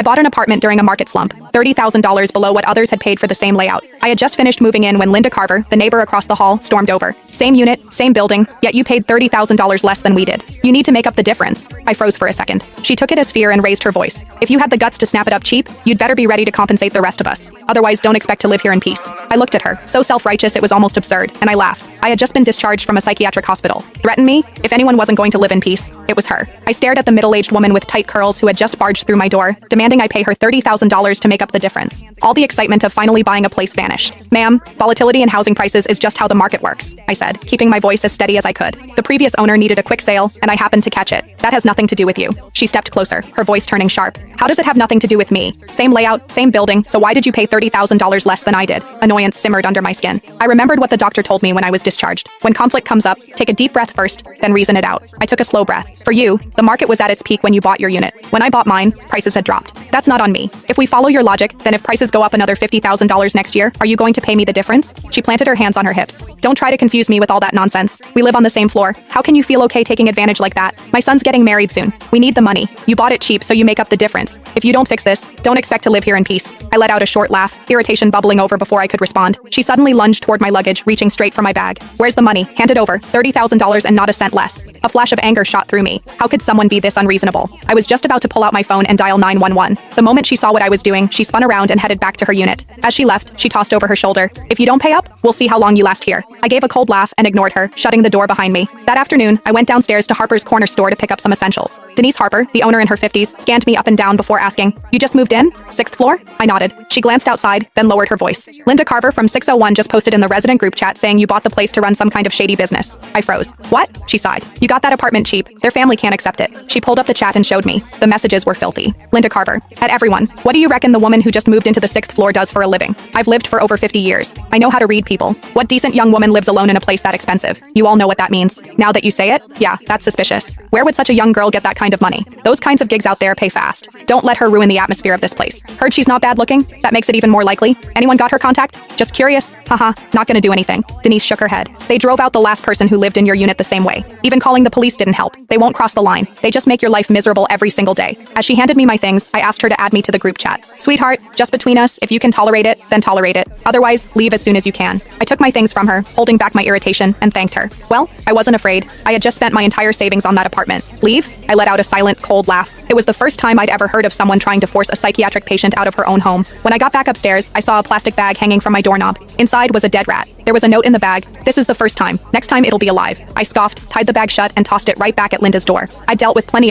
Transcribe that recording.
I bought an apartment during a market slump, $30,000 below what others had paid for the same layout. I had just finished moving in when Linda Carver, the neighbor across the hall, stormed over. Same unit, same building, yet you paid $30,000 less than we did. You need to make up the difference. I froze for a second. She took it as fear and raised her voice. If you had the guts to snap it up cheap, you'd better be ready to compensate the rest of us. Otherwise, don't expect to live here in peace. I looked at her, so self-righteous it was almost absurd, and I laughed. I had just been discharged from a psychiatric hospital. Threaten me? If anyone wasn't going to live in peace, it was her. I stared at the middle-aged woman with tight curls who had just barged through my door, demanding I pay her $30,000 to make up the difference. All the excitement of finally buying a place vanished. Ma'am, volatility in housing prices is just how the market works, I said, keeping my voice as steady as I could. The previous owner needed a quick sale, and I happened to catch it. That has nothing to do with you. She stepped closer, her voice turning sharp. How does it have nothing to do with me? Same layout, same building, so why did you pay $30,000 less than I did? Annoyance simmered under my skin. I remembered what the doctor told me when I was discharged. When conflict comes up, take a deep breath first, then reason it out. I took a slow breath. For you, the market was at its peak when you bought your unit. When I bought mine, prices had dropped. That's not on me. If we follow your logic, then if prices go up another $50,000 next year, are you going to pay me the difference? She planted her hands on her hips. Don't try to confuse me with all that nonsense. We live on the same floor. How can you feel okay taking advantage like that? My son's getting married soon. We need the money. You bought it cheap, so you make up the difference. If you don't fix this, don't expect to live here in peace. I let out a short laugh, irritation bubbling over before I could respond. She suddenly lunged toward my luggage, reaching straight for my bag. Where's the money? Hand it over. $30,000 and not a cent less. A flash of anger shot through me. How could someone be this unreasonable? I was just about to pull out my phone and dial 911. The moment she saw what I was doing, she spun around and headed back to her unit. As she left, she tossed over her shoulder. If you don't pay up, we'll see how long you last here. I gave a cold laugh and ignored her, shutting the door behind me. That afternoon, I went downstairs to Harper's Corner store to pick up some essentials. Denise Harper, the owner in her 50s, scanned me up and down before asking, "You just moved in? 6th floor?" I nodded. She glanced outside, then lowered her voice. "Linda Carver from 601 just posted in the resident group chat saying you bought the place to run some kind of shady business." I froze. "What?" She sighed. "You got that apartment cheap. Their family can't accept it." She pulled up the chat and showed me. The messages were filthy. Linda Carver. At everyone. What do you reckon the woman who just moved into the 6th floor does for a living? I've lived for over 50 years. I know how to read people. What decent young woman lives alone in a place that expensive? You all know what that means. Now that you say it, yeah, that's suspicious. Where would such a young girl get that kind of money? Those kinds of gigs out there pay fast. Don't let her ruin the atmosphere of this place. Heard she's not bad looking? That makes it even more likely. Anyone got her contact? Just curious? Haha, not gonna do anything. Denise shook her head. They drove out the last person who lived in your unit the same way. Even calling the police didn't help. They won't cross the line. They just make your life miserable every single day. As she handed me my things, I asked her to add me to the group chat. Sweetheart, just between us, if you can tolerate it, then tolerate it. Otherwise, leave as soon as you can. I took my things from her, holding back my irritation, and thanked her. Well, I wasn't afraid. I had just spent my entire savings on that apartment. Leave? I let out a silent, cold laugh. It was the first time I'd ever heard of someone trying to force a psychiatric patient out of her own home. When I got back upstairs, I saw a plastic bag hanging from my doorknob. Inside was a dead rat. There was a note in the bag. "This is the first time. Next time it'll be alive." I scoffed, tied the bag shut, and tossed it right back at Linda's door. I dealt with plenty